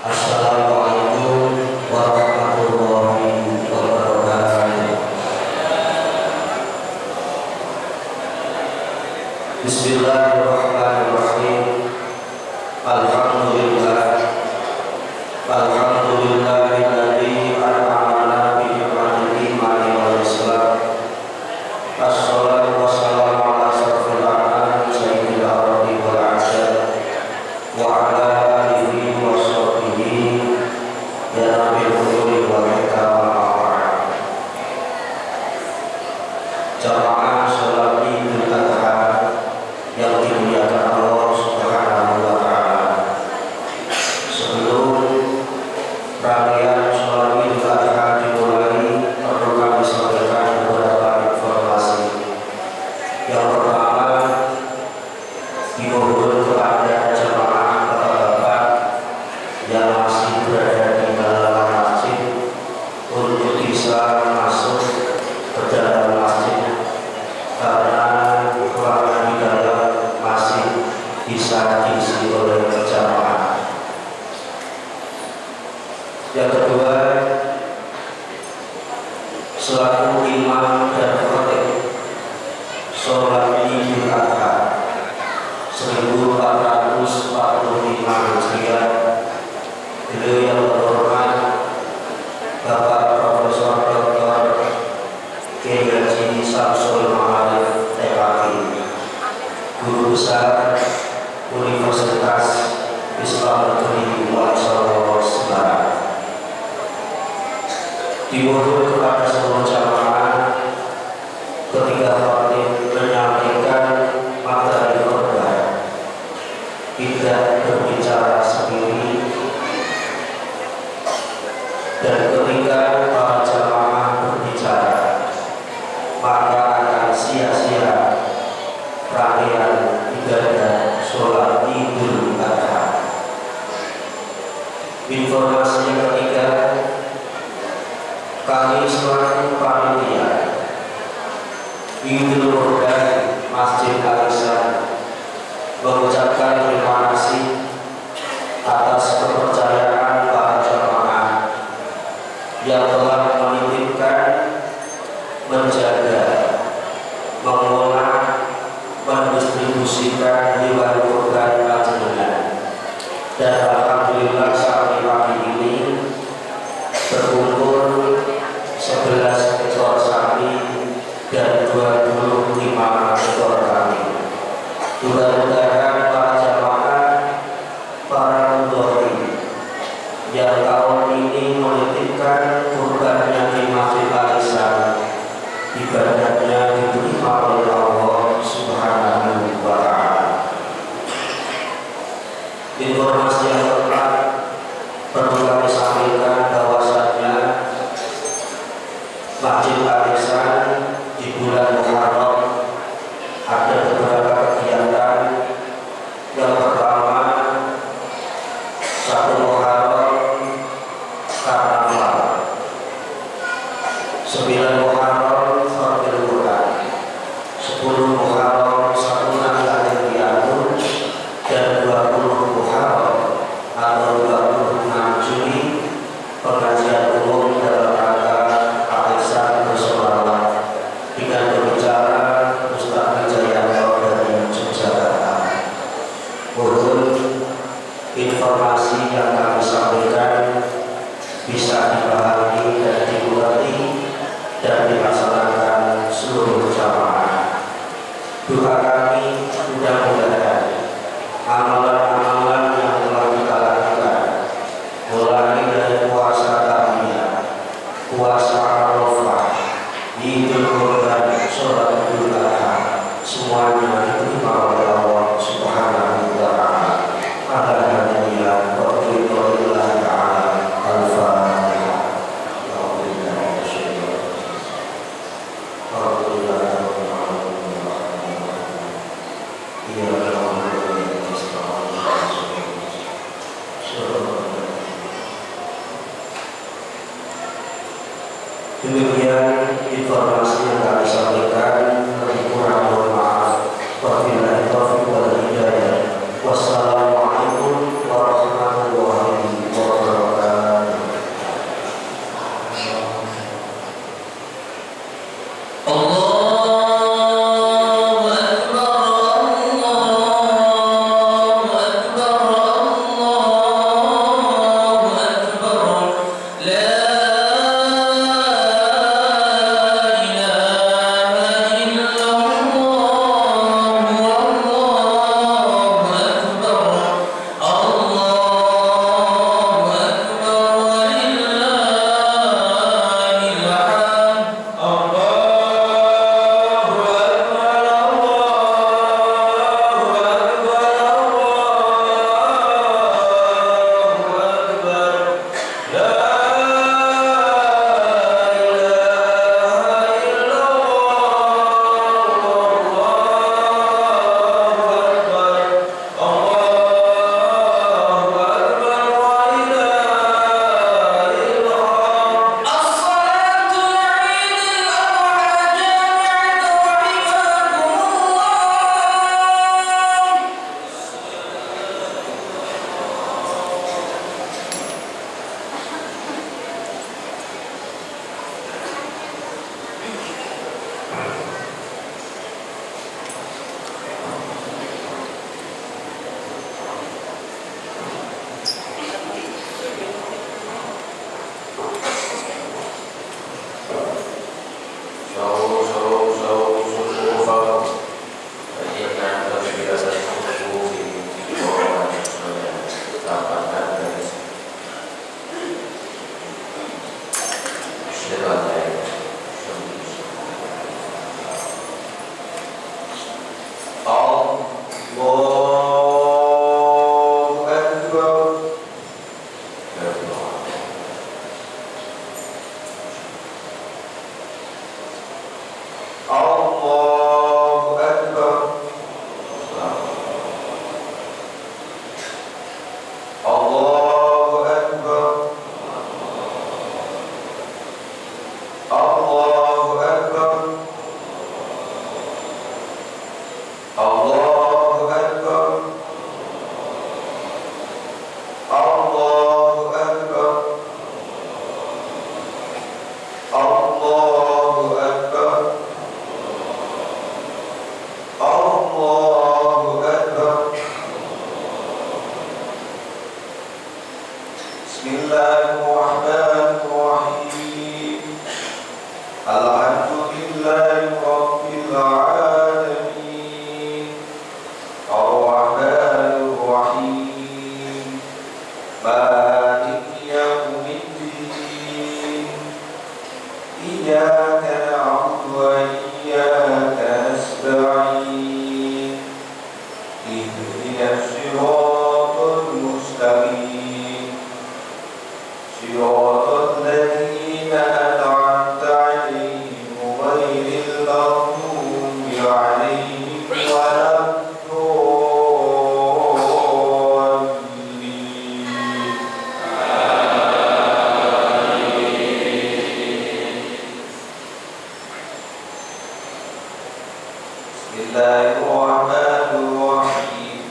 Assalamualaikum warahmatullahi wabarakatuh. Bismillahirrahmanirrahim. Alhamdulillahilladzi an'amana bi ni'matil imani wal islam. Assalatu wassalamu ala asyrafil anam sayyidil ardi wal ajam wa ala alihi wa sahbihi ya nabil ulul wal hikam wa jamaah salat Idul Adha yang dimuliakan Allah Subhanahu wa taala. Sebelum rangkaian sholat Idul Adha dimulai, perlu kami sampaikan beberapa informasi. Yang pertama, dimohon kepada jemaah bapak-bapak yang masih berada di dalam masjid untuk bisa masuk ke dalam masjid, karena ruangan di dalam masjid bisa diisi oleh jemaah. Yang kedua, selaku imam dan khatib sholat Idul Adha 1445 Hijriah, beliau yang terhormat Bapak Profesor Dr. Kiai Haji Samsul Ma'arif TKI, Guru Besar Universitas Islam Negeri Wali Semarang, dimohon kepada seluruh jamaah ketika khatib menyampaikan materi khotbah tidak berbicara sendiri, dan ketika para jamaah berbicara maka akan sia-sia rangkaian ibadah sholat Idul Adha. Informasi yang ketiga, kami selaku panitia Idul Adha Masjid Al-Ihsan mengucapkan terima kasih atas kepercayaan para jemaah yang telah menitipkan, menjaga, mengolah, mendistribusikan hewan kurban panjenengan, dan alhamdulillah sampai pagi ini berkumpul 11 ekor sapi dan 25 ekor kambing. Mudah-mudahan para jamaah, para mudhari yang tahun ini menitipkan kurbannya di Masjid Al-Ihsan, ibadahnya diterima oleh Allah Subhanahu wa ta'ala. Informasi yang keempat, perlu kami sampaikan bahwasannya Masjid Al-Ihsan di bulan Muharram ada beberapa kegiatan. Yang pertama, 1 Muharram karnaval, 9 Muharram Fardil Quran, 10 Muharram Santunan Al-Qiyam, dan 20 Muharram atau 26 Juli pengajian umum dalam rangka Al-Ihsan bersolawat dengan berbicara Ustaz Wijayanto dari Yogyakarta. Mohon informasi yang kami sampaikan bisa dipahami dan dimengerti dan dilaksanakan seluruh jamaah. Doa kami mudah-mudahan amalan-amalan yang telah kita lakukan, mulai dari puasa Tarwiyah, puasa Arafah, Idul Kurban, sholat Idul Adha, semuanya diterima oleh Allah Subhanahu wa ta'ala. Alhamdulillah wa billahi ta'ala. Al-Fatihah. Demikian informasi yang kami sampaikan. Lebih kurang mohon maaf. Wabillahi taufiq wal hidayah. Wassalamualaikum warahmatullahi wabarakatuh. Bismillahirrahmanirrahim. Alhamdulillahi rabbil alamin. Ar-Rahmanir Rahim. Maliki yaumiddin. Iyyaka na'budu wa iyyaka nasta'in. Ihdinas siratal mustaqim. Siratal ladzina an'amta 'alaihim ghairil maghdubi 'alaihim waladdallin. Bismillahirrahmanirrahim.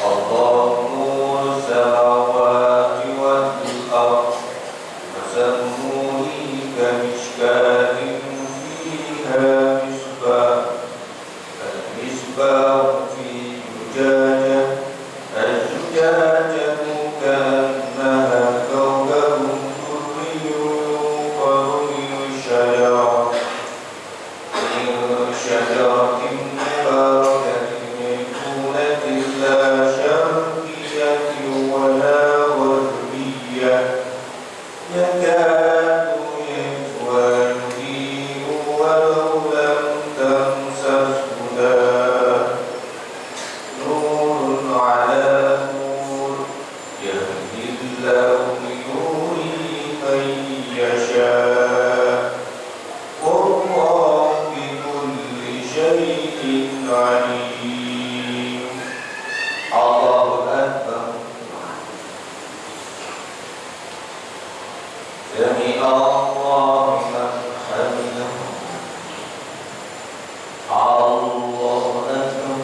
Allahu nurus samawati wal ardh. Masaluhu kamishkatin fiha misbah. Al-misbah fi zujajah. Az-zujajatu ka'annaha kawkabun durriyyun yuqadu min shajarah. شجرة مباركة زيتونة لا شرقية ولا غربية يكاد يضيء ولو لم تمسسه نار نور على نور يهدي الله لنوره من يشاء والله بكل شيء عليم. الله أكبر. سمع الله لمن حمده. الله أكبر.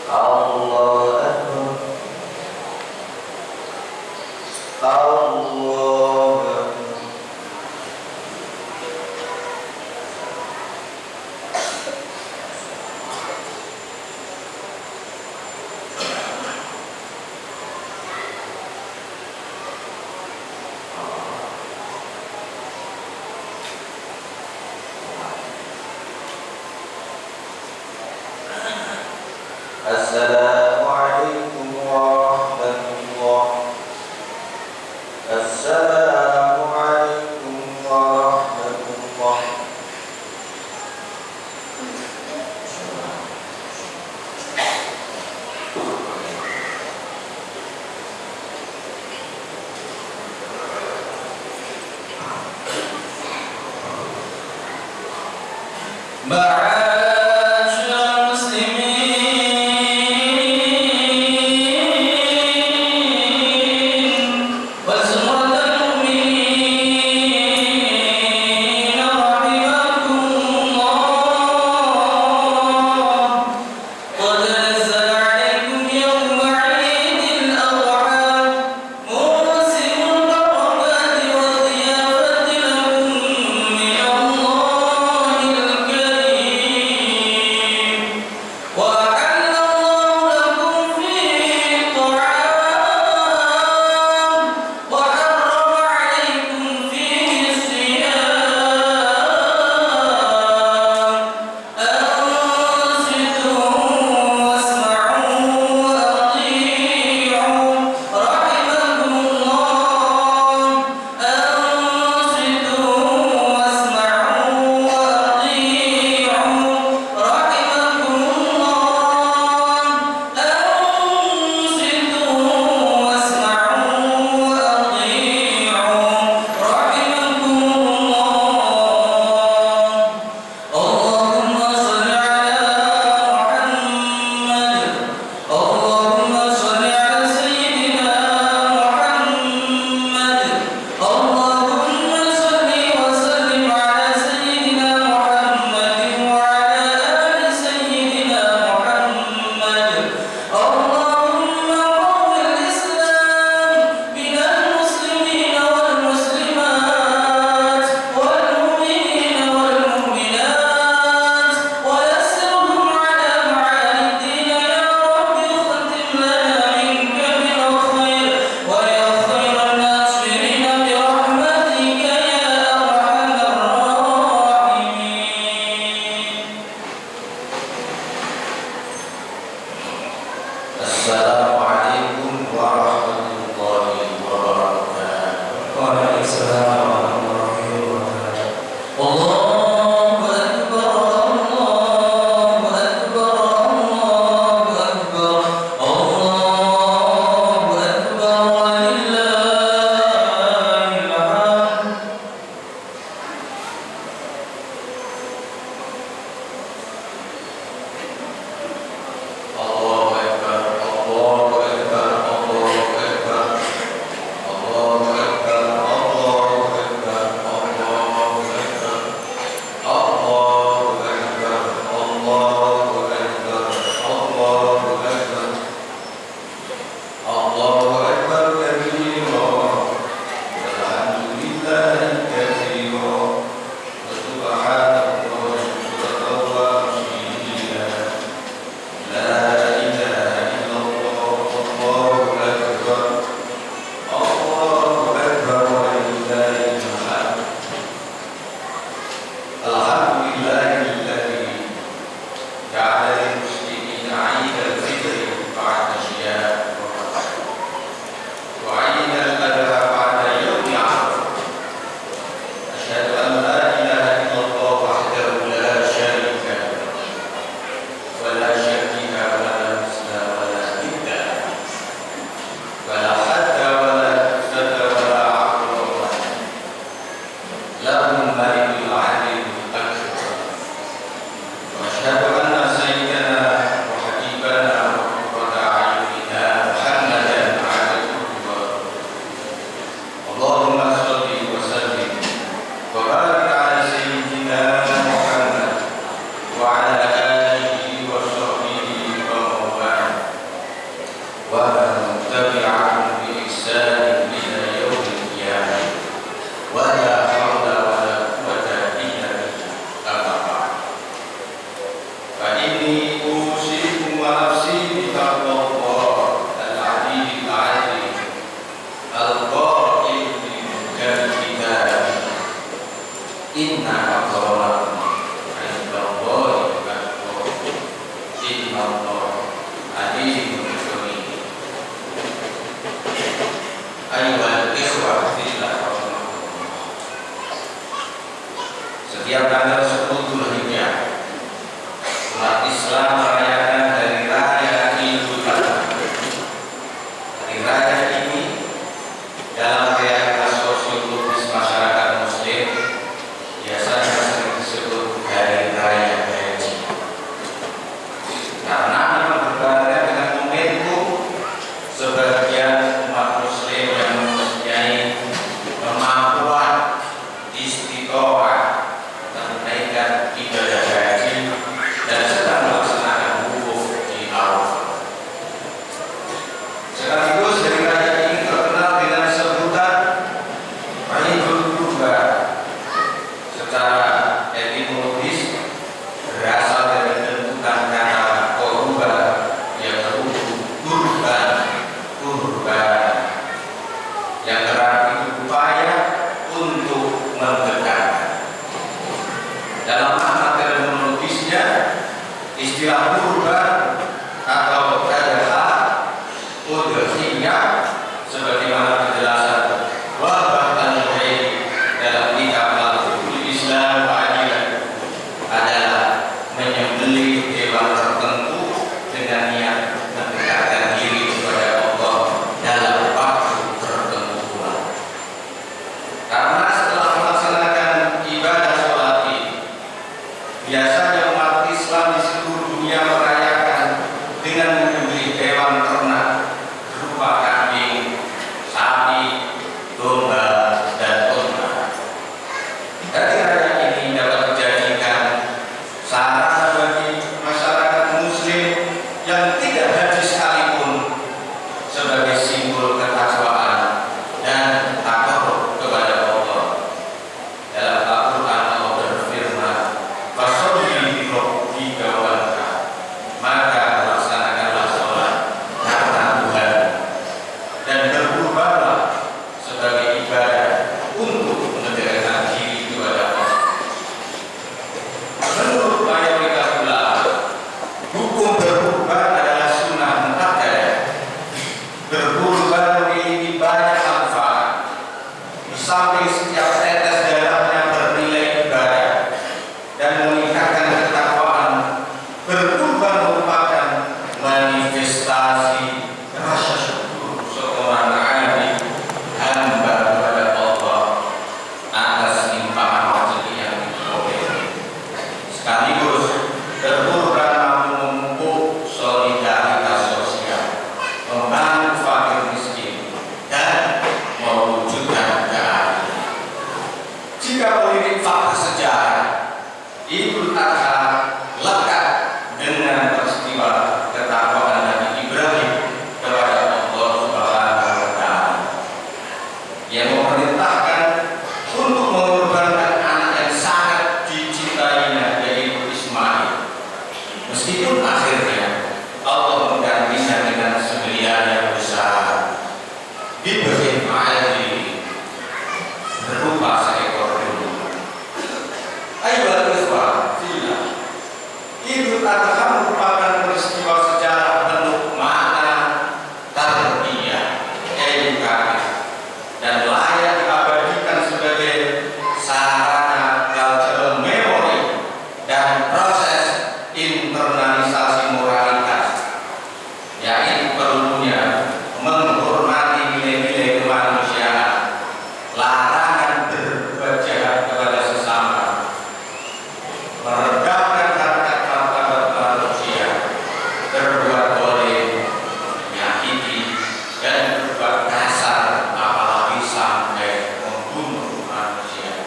الله أكبر. الله أكبر. Assalamualaikum warahmatullahi wabarakatuh. Setiap tanggal 10 Dzulhijjah umat Islam merayakan hari raya Idul Adha. Hari raya ini dalam realitas sosiologis masyarakat Muslim biasanya sering disebut hari raya yang berarti upaya untuk mendekatkan. Dalam makna terminologisnya, istilah kurban atau adalah udhiyah sebagaimana penjelasan Wahbah al-Huwaini dalam kitab Al-Fiqhul Islam Wajilah adalah menyembelih hewan tertentu dengan niat mendekatkan diri kepada Allah dalam waktu tertentu pula. Karena setelah melaksanakan ibadah sholat ini, biasanya umat Islam di seluruh dunia merayakan dengan menyembelih hewan ternak berupa kambing, sapi, domba, dan unta. Dari raya ini dapat dijadikan sarana bagi masyarakat Muslim yang tidak haji sekalipun sebagai simbol ketakwaan dan takut kepada Allah. Dalam Al-Quran Allah berfirman, "Fasholli li rabbika wanhar," maka laksanakanlah sholat karena Tuhan dan berkurbanlah sebagai ibadah untuk mendekatkan diri kepada Allah. Menurut mayoritas ulama, hukum berkurban adalah sunnah muakkadah. Berkurban memiliki banyak manfaat. Di samping setiap tetes darahnya bernilai ibadah dan meningkatkan ketakwaan, berkurban merupakan manifestasi rasa syukur seorang abid hamba kepada Allah atas limpahan rezeki yang diperoleh. Sekaligus berkurban mampu memupuk solidaritas sosial, membantu fakir miskin, dan mewujudkan keadilan. Jika melirik fakta sejarah, Idul Adha lekat dengan peristiwa ketakwaan Nabi Ibrahim kepada Allah Subhanahu wa Ta'ala. Yang memerintahkan untuk mengorbankan anak yang sangat dicintainya, yaitu Ismail. Meskipun akhirnya Allah menggantinya dengan sembelihan yang besar, diberi ma'adili berupa seekor domba. Ayyuhal ikhwah fillah, Idul Adha merupakan peristiwa sejarah penuh makna tarbiyah, edukatif, dan layak diabadikan sebagai sarana cultural memory dan proses internalisasi moralitas, yaitu perlunya menghormati nilai-nilai kemanusiaan, larangan berbuat jahat kepada sesama, meredamkan harkat martabat manusia, berbuat zalim, menyakiti, dan berbuat kasar, apalagi sampai membunuh manusia,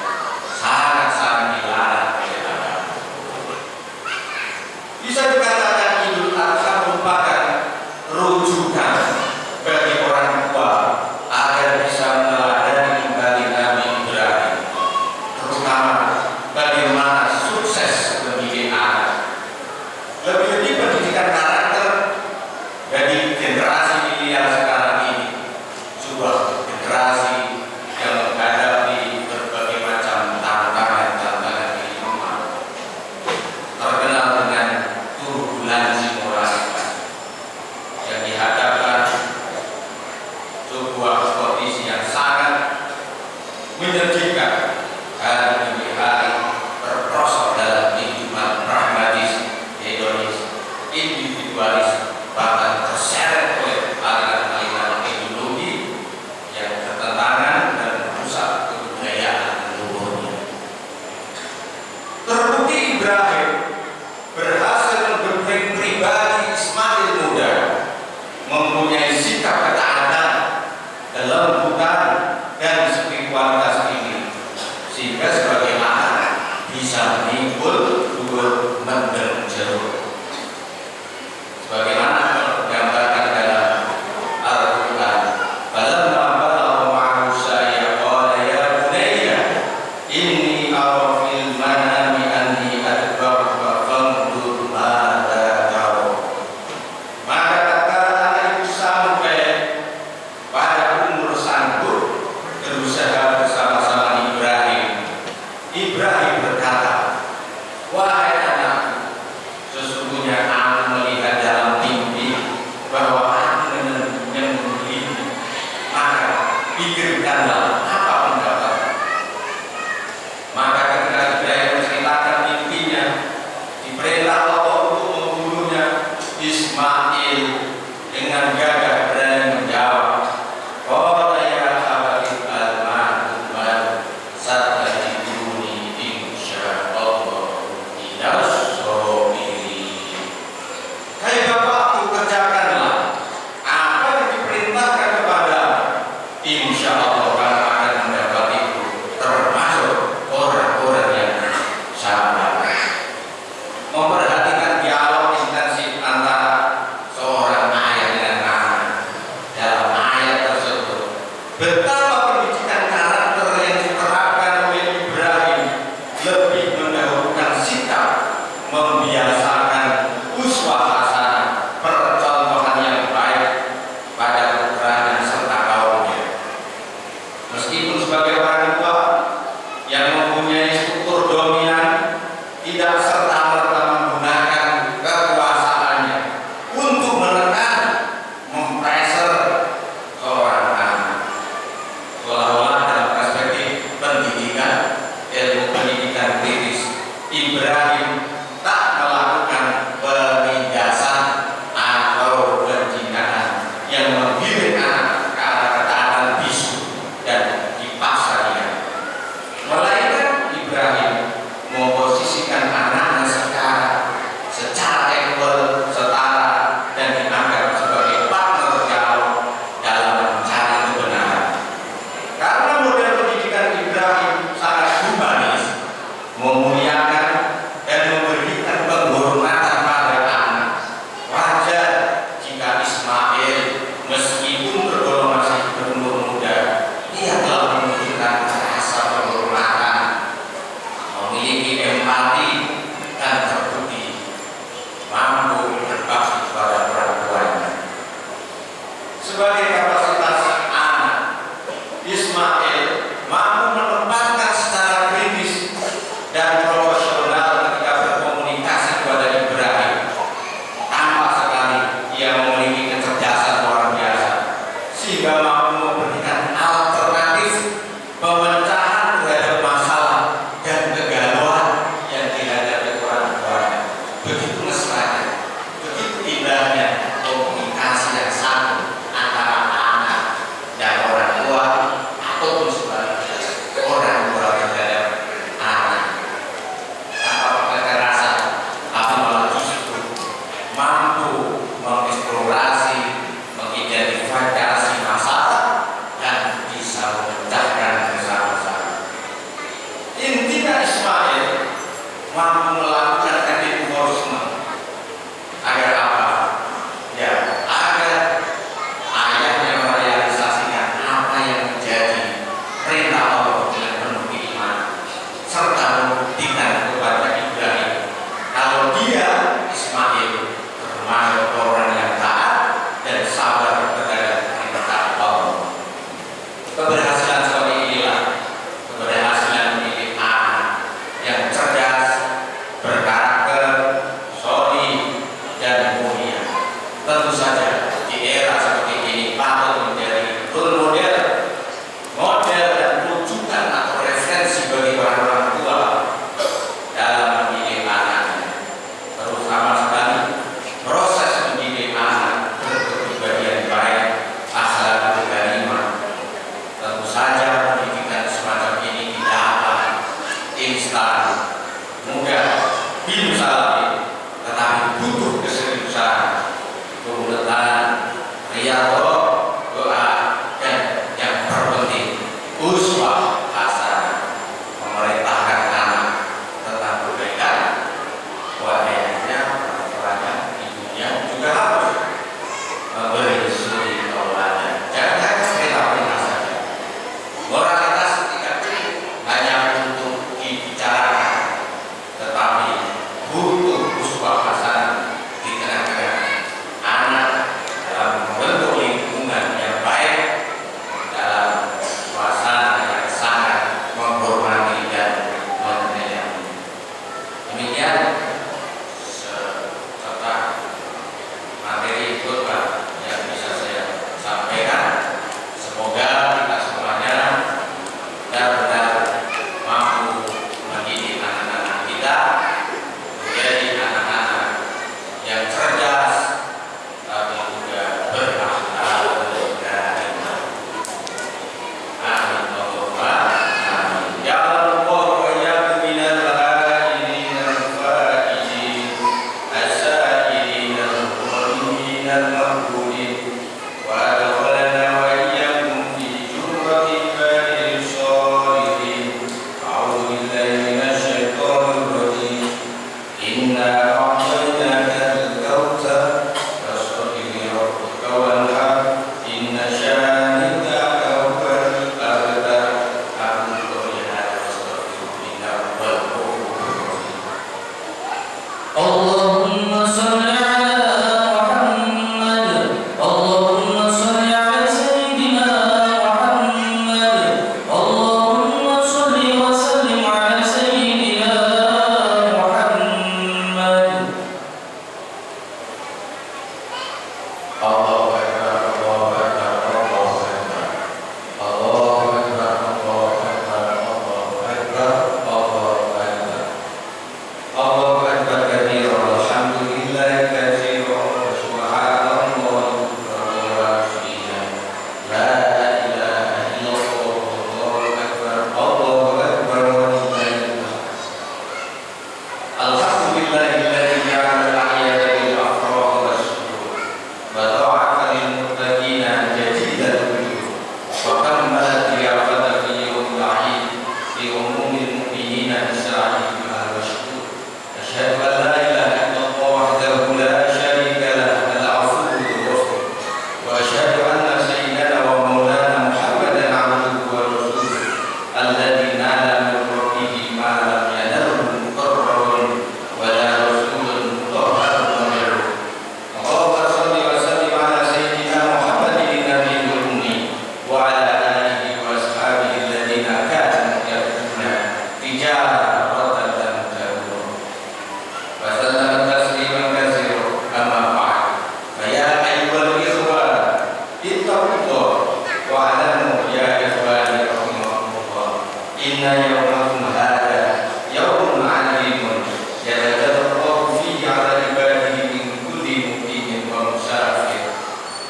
sangat-sangat dilarang oleh agama. Bisa dikatakan Idul Adha merupakan rujukan bagi orang tua agar bisa meneladani kembali Nabi Ibrahim, terutama bagaimana sukses mendidik anak. Lebih-lebih pendidikan karakter dari generasi milenial sekarang ini, sebuah generasi yang menghadapi berbagai macam tantangan kehidupan, terkenal dengan turbulensi moralitas, yang dihadapkan sebuah kondisi yang sangat menyedihkan hari demi hari, terprosok dalam kehidupan pragmatis, hedonis, individualis, bahkan terseret oleh aliran-aliran ideologi yang bertentangan dan merusak kebudayaan leluhurnya. Terbukti Ibrahim berhasil menggembleng pribadi Ismail muda, mempunyai sikap ketaatan, kelembutan, dan spiritualitas ini, sehingga sebagai anak bisa menimbul dhuwur mendem jeruk. Sebagaimana digambarkan dalam Al-Quran, "Falamma balagha ma'ahu sa'ya qala ya bunayya inni ara fil manami anni adbahuka fanzur madza tara." Maka tatkala anak itu sampai pada umur sanggup, ceritakanlah apa pendapat. Maka ketika Ibrahim menceritakan mimpinya, diperintah Allah untuk membunuhnya, Ismail dengan gagah berani menjawab, qala ya abati al-ma'u satajiduni insyaallah minas sabirin. Hai bapakku, kerjakanlah apa yang diperintahkan kepada, insya Allah kamu akan mendapatiku termasuk orang-orang yang sabar. Memperhatikan dialog intensif antara seorang ayah dengan anak dalam ayat tersebut. Betapa pendidikan karakter yang diterapkan oleh Ibrahim lebih mendahulukan sikap membiasakan uswah hasanah, percontohan yang baik pada putranya serta kaumnya. Meskipun sebagai orang tua yang mempunyai struktur dominan, tidak serta-merta menggunakan kekuasaannya untuk menekan, mempreser seorang anak. Seolah-olah dalam perspektif pendidikan, ilmu pendidikan kritis, Ibrahim tak melakukan penindasan atau penjinaan yang menggiring anak ke arah ketaatan bisu dan dipaksa dia. Melainkan Ibrahim memposisikan anaknya secara equal, setara, dan dianggap sebagai partner dialog dalam mencari kebenaran. Karena model pendidikan Ibrahim sangat humanis, memuliakan dan memberikan penghormatan pada anak, wajar jika Ismail meskipun tergolong masih berumur muda, ia telah menunjukkan rasa penghormatan, memiliki empati, dan terbukti mampu berbakti pada orang tuanya. Sebagai kapasitas anak, Ismail mampu menempatkan secara kritis dan profesional ketika berkomunikasi kepada Ibrahim. Tampak sekali ia memiliki kecerdasan luar biasa, sehingga mampu memberikan alternatif pemecahan terhadap masalah dan kegalauan yang dihadapi orang tuanya. Begitu mesranya, begitu indahnya komunikasi yang satu antara anak dan orang tua, ataupun sebaliknya orang tua terhadap anak. Tanpa kekerasan, tapi malah justru mampu mengeksplorasi, mengidentifikasi masalah, dan bisa memecahkan bersama-sama. Intinya Ismail mampu melakukan enforcement agar apa? Ya, agar ayahnya merealisasikan apa yang menjadi perintah Allah dengan penuh iman, serta membuktikan kepada Ibrahim kalau dia, Ismail, termasuk orang yang taat dan sabar terhadap perintah Allah. Keberhasilan seperti inilah keberhasilan mendidik anak yang cerdas, berkarakter, solid, dan mulia. Tentu saja di era seperti ini patut menjadi role model, muslimina yawmakum hadha yawmun 'alimun yatadabbaru fihi 'ala ibadihi min kulli muqimin wa musafir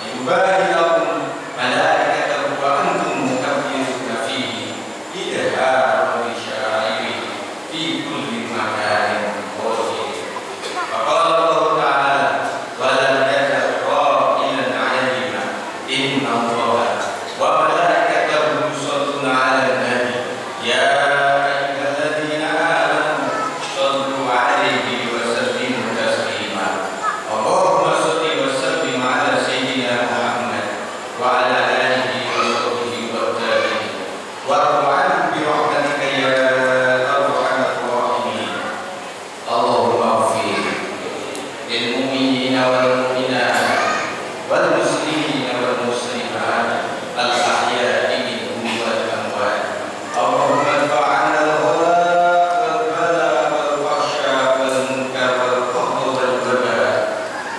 yubahi lakum malaikatahu wa antum mukabbiruna fihi idha bi syairi fi kulli makanin qawli faqala Allah ta'ala wa lam yazal qa'ilan 'alima inna Allah wa malaikatahu yusalluna 'alan nabi ya ayyuhalladzina amanu sallu 'alaihi wa sallimu taslima Allahumma salli wa sallim 'ala sayyidina Muhammad wa 'ala alihi wa sahbihi wa tabi'in warhamhu bi rahmatika ya arhamar rahimin Allahumma ighfir lil mu'minina wal mu'minat wal muslimina wal muslimat al ahya'i minhum wal amwat Allahumma adfa'na al ghala wal bala wal fahsya wal munkar wal baghy wal bagha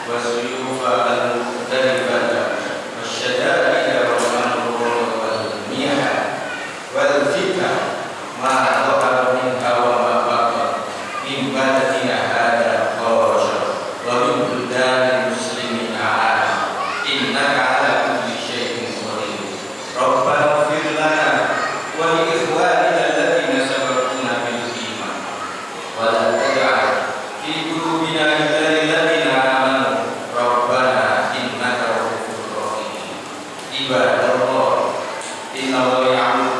wasuyufa al mukhtalifata wasyada'ida wal amrun wal mihah wal fitan ma dhahara minha wa ma batan min baladina hadha kharaja wa min buldanil muslimina 'ala innaka 'ala kulli syai'in qadir rabbana ighfir lana wa li ikhwanina alladhina sabaquna bil iman wa la taj'al fi qulubina ghillan lil ladzina amanu rabbana innaka ra'ufur rahim ibadallah inna wa ya'muru